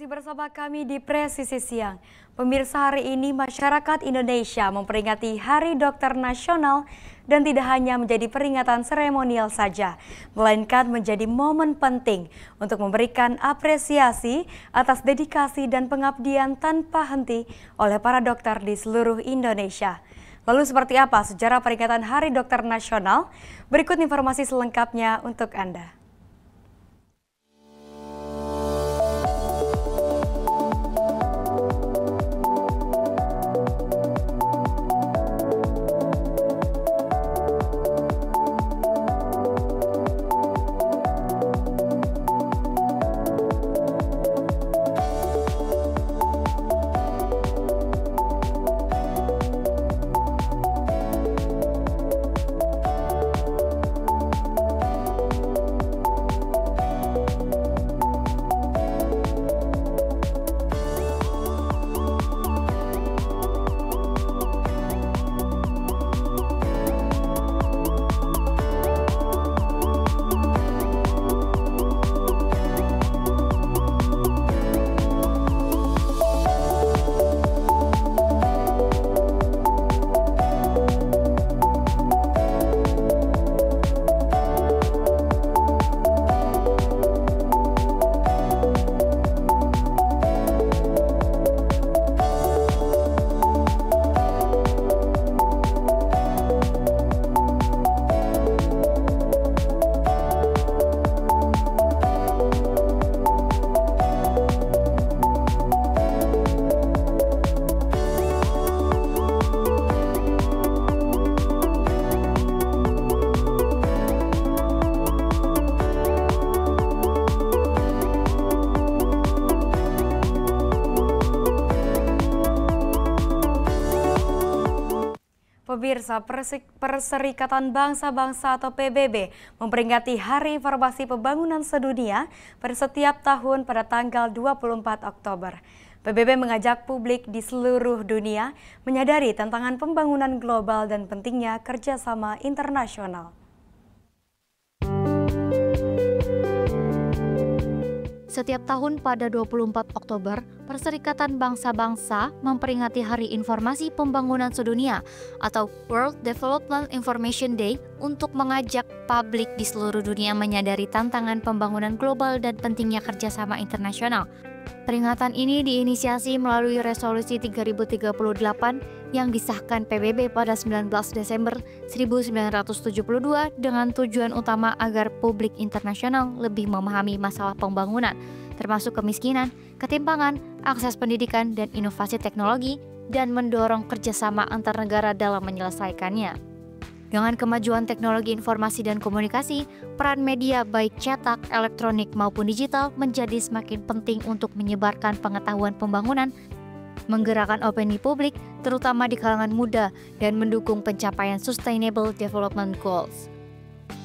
Masih bersama kami di Presisi Siang. Pemirsa, hari ini masyarakat Indonesia memperingati Hari Dokter Nasional dan tidak hanya menjadi peringatan seremonial saja, melainkan menjadi momen penting untuk memberikan apresiasi atas dedikasi dan pengabdian tanpa henti oleh para dokter di seluruh Indonesia. Lalu seperti apa sejarah peringatan Hari Dokter Nasional? Berikut informasi selengkapnya untuk Anda. Pemirsa, Perserikatan Bangsa-Bangsa atau PBB memperingati Hari Informasi Pembangunan Sedunia pada setiap tahun pada tanggal 24 Oktober. PBB mengajak publik di seluruh dunia menyadari tantangan pembangunan global dan pentingnya kerjasama internasional. Setiap tahun pada 24 Oktober, Perserikatan Bangsa-Bangsa memperingati Hari Informasi Pembangunan Sedunia atau World Development Information Day untuk mengajak publik di seluruh dunia menyadari tantangan pembangunan global dan pentingnya kerjasama internasional. Peringatan ini diinisiasi melalui Resolusi 3038 yang disahkan PBB pada 19 Desember 1972 dengan tujuan utama agar publik internasional lebih memahami masalah pembangunan, termasuk kemiskinan, ketimpangan, akses pendidikan, dan inovasi teknologi, dan mendorong kerjasama antar negara dalam menyelesaikannya. Dengan kemajuan teknologi informasi dan komunikasi, peran media baik cetak, elektronik maupun digital menjadi semakin penting untuk menyebarkan pengetahuan pembangunan, menggerakkan opini publik, terutama di kalangan muda, dan mendukung pencapaian Sustainable Development Goals.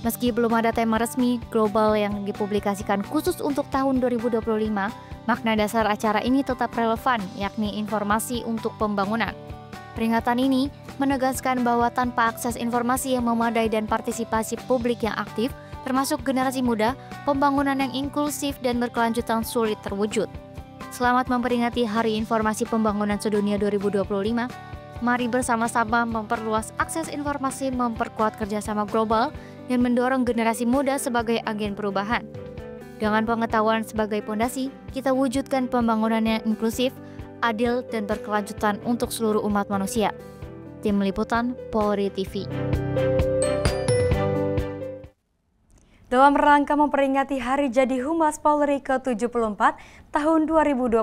Meski belum ada tema resmi global yang dipublikasikan khusus untuk tahun 2025, makna dasar acara ini tetap relevan, yakni informasi untuk pembangunan. Peringatan ini menegaskan bahwa tanpa akses informasi yang memadai dan partisipasi publik yang aktif, termasuk generasi muda, pembangunan yang inklusif dan berkelanjutan sulit terwujud. Selamat memperingati Hari Informasi Pembangunan Sedunia 2025. Mari bersama-sama memperluas akses informasi, memperkuat kerjasama global, dan mendorong generasi muda sebagai agen perubahan. Dengan pengetahuan sebagai pondasi, kita wujudkan pembangunan yang inklusif, adil, dan berkelanjutan untuk seluruh umat manusia. Tim Liputan Polri TV. Dalam rangka memperingati Hari Jadi Humas Polri ke-74 tahun 2025,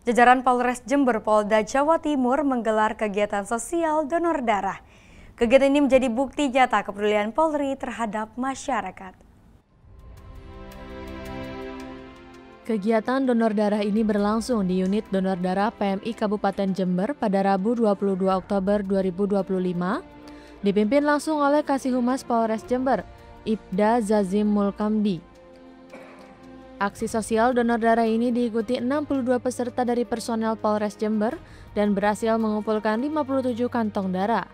jajaran Polres Jember Polda Jawa Timur menggelar kegiatan sosial donor darah. Kegiatan ini menjadi bukti nyata kepedulian Polri terhadap masyarakat. Kegiatan donor darah ini berlangsung di unit donor darah PMI Kabupaten Jember pada Rabu 22 Oktober 2025, dipimpin langsung oleh Kasih Humas Polres Jember, Ibda Zazim Mulkamdi. Aksi sosial donor darah ini diikuti 62 peserta dari personel Polres Jember dan berhasil mengumpulkan 57 kantong darah.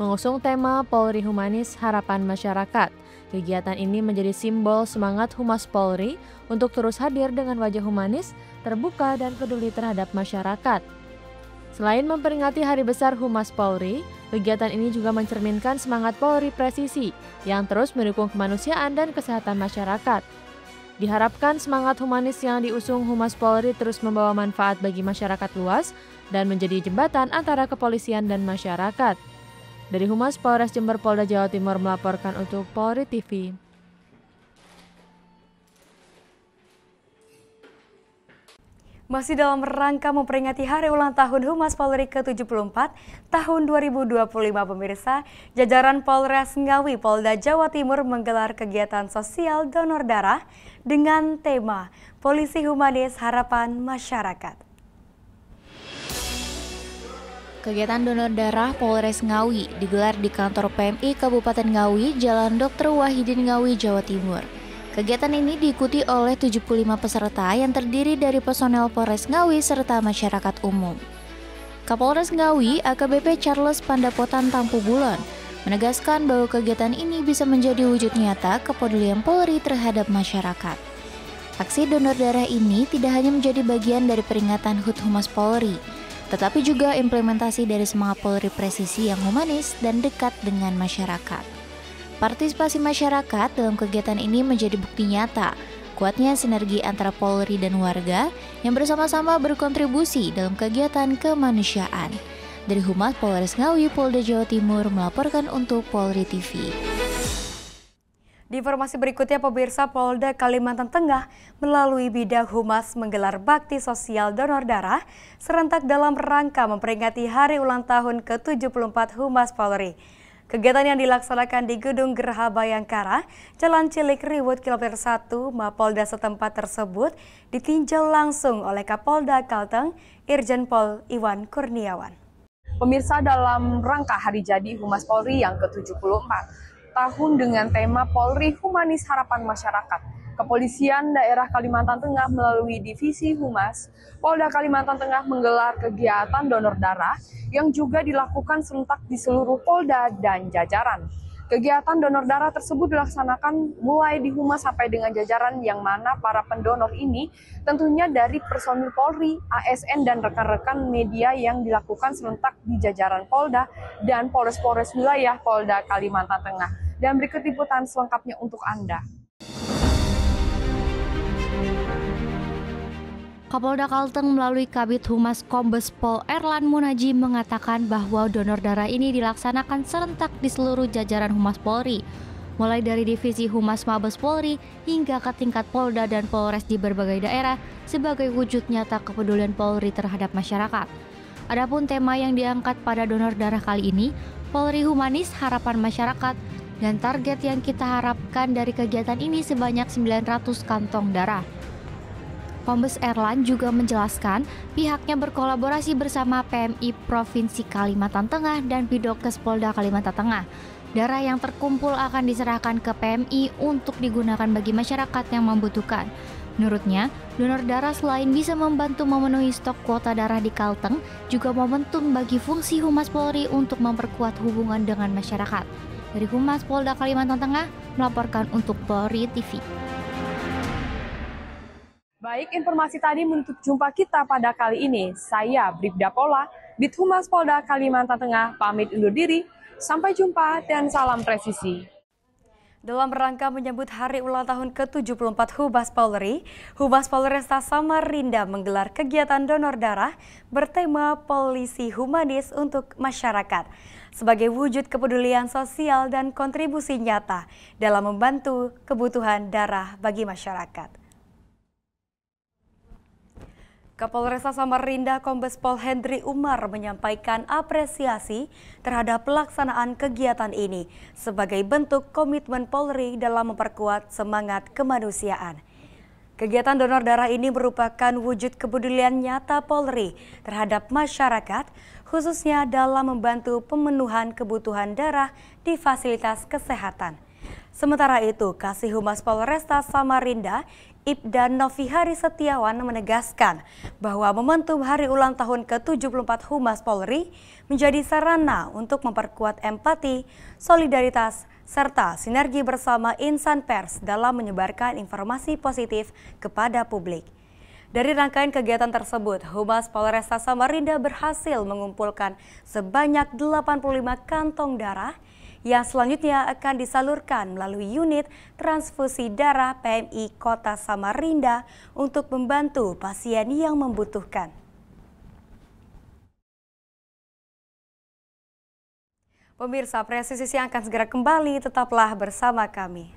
mengusung tema Polri Humanis Harapan Masyarakat. Kegiatan ini menjadi simbol semangat Humas Polri untuk terus hadir dengan wajah humanis, terbuka, dan peduli terhadap masyarakat. Selain memperingati Hari Besar Humas Polri, kegiatan ini juga mencerminkan semangat Polri presisi yang terus mendukung kemanusiaan dan kesehatan masyarakat. Diharapkan semangat humanis yang diusung Humas Polri terus membawa manfaat bagi masyarakat luas dan menjadi jembatan antara kepolisian dan masyarakat. Dari Humas Polres Jember Polda Jawa Timur melaporkan untuk Polri TV. Masih dalam rangka memperingati Hari Ulang Tahun Humas Polri ke-74 tahun 2025 pemirsa, jajaran Polres Ngawi Polda Jawa Timur menggelar kegiatan sosial donor darah dengan tema Polisi Humanis Harapan Masyarakat. Kegiatan donor darah Polres Ngawi digelar di kantor PMI Kabupaten Ngawi, Jalan Dr. Wahidin Ngawi, Jawa Timur. Kegiatan ini diikuti oleh 75 peserta yang terdiri dari personel Polres Ngawi serta masyarakat umum. Kapolres Ngawi, AKBP Charles Pandapotan Tampu Bulan, menegaskan bahwa kegiatan ini bisa menjadi wujud nyata kepedulian Polri terhadap masyarakat. Aksi donor darah ini tidak hanya menjadi bagian dari peringatan HUT Humas Polri, tetapi juga implementasi dari semangat Polri presisi yang humanis dan dekat dengan masyarakat. Partisipasi masyarakat dalam kegiatan ini menjadi bukti nyata kuatnya sinergi antara Polri dan warga yang bersama-sama berkontribusi dalam kegiatan kemanusiaan. Dari Humas Polres Ngawi, Polda Jawa Timur melaporkan untuk Polri TV. Di informasi berikutnya, pemirsa, Polda Kalimantan Tengah melalui Bidang Humas menggelar bakti sosial donor darah serentak dalam rangka memperingati Hari Ulang Tahun ke-74 Humas Polri. Kegiatan yang dilaksanakan di Gedung Geraha Bayangkara, Jalan Cilik Riwut, Kilometer 1, Mapolda setempat tersebut ditinjau langsung oleh Kapolda Kalteng, Irjen Pol Iwan Kurniawan. Pemirsa, dalam rangka Hari Jadi Humas Polri yang ke-74, tahun dengan tema Polri Humanis Harapan Masyarakat, Kepolisian Daerah Kalimantan Tengah melalui Divisi Humas Polda Kalimantan Tengah menggelar kegiatan donor darah yang juga dilakukan serentak di seluruh Polda dan jajaran. Kegiatan donor darah tersebut dilaksanakan mulai di Humas sampai dengan jajaran yang mana para pendonor ini tentunya dari personil Polri, ASN, dan rekan-rekan media yang dilakukan serentak di jajaran Polda dan Polres-Polres wilayah Polda Kalimantan Tengah. Dan berikut liputan selengkapnya untuk Anda. Kapolda Kalteng melalui Kabid Humas Kombes Pol Erlan Munaji mengatakan bahwa donor darah ini dilaksanakan serentak di seluruh jajaran Humas Polri, mulai dari Divisi Humas Mabes Polri hingga ke tingkat Polda dan Polres di berbagai daerah sebagai wujud nyata kepedulian Polri terhadap masyarakat. Adapun tema yang diangkat pada donor darah kali ini, Polri Humanis Harapan Masyarakat, dan target yang kita harapkan dari kegiatan ini sebanyak 900 kantong darah. Kombes Erlan juga menjelaskan pihaknya berkolaborasi bersama PMI Provinsi Kalimantan Tengah dan Bidokes Polda Kalimantan Tengah. Darah yang terkumpul akan diserahkan ke PMI untuk digunakan bagi masyarakat yang membutuhkan. Menurutnya, donor darah selain bisa membantu memenuhi stok kuota darah di Kalteng, juga momentum bagi fungsi Humas Polri untuk memperkuat hubungan dengan masyarakat. Dari Humas Polda Kalimantan Tengah, melaporkan untuk Polri TV. Baik, informasi tadi menutup jumpa kita pada kali ini. Saya Bribda Pola, Bid Humas Polda Kalimantan Tengah, pamit undur diri. Sampai jumpa dan salam presisi. Dalam rangka menyambut Hari Ulang Tahun ke-74 Humas Polri, Humas Polresta Samarinda menggelar kegiatan donor darah bertema Polisi Humanis untuk Masyarakat sebagai wujud kepedulian sosial dan kontribusi nyata dalam membantu kebutuhan darah bagi masyarakat. Kapolresta Samarinda Kombes Pol Hendri Umar menyampaikan apresiasi terhadap pelaksanaan kegiatan ini sebagai bentuk komitmen Polri dalam memperkuat semangat kemanusiaan. Kegiatan donor darah ini merupakan wujud kepedulian nyata Polri terhadap masyarakat, khususnya dalam membantu pemenuhan kebutuhan darah di fasilitas kesehatan. Sementara itu, Kasih Humas Polresta Samarinda, Ibda Novihari Setiawan menegaskan bahwa momentum hari ulang tahun ke-74 Humas Polri menjadi sarana untuk memperkuat empati, solidaritas, serta sinergi bersama insan pers dalam menyebarkan informasi positif kepada publik. Dari rangkaian kegiatan tersebut, Humas Polresta Samarinda berhasil mengumpulkan sebanyak 85 kantong darah yang selanjutnya akan disalurkan melalui unit transfusi darah PMI Kota Samarinda untuk membantu pasien yang membutuhkan. Pemirsa, Presisi Siang akan segera kembali, tetaplah bersama kami.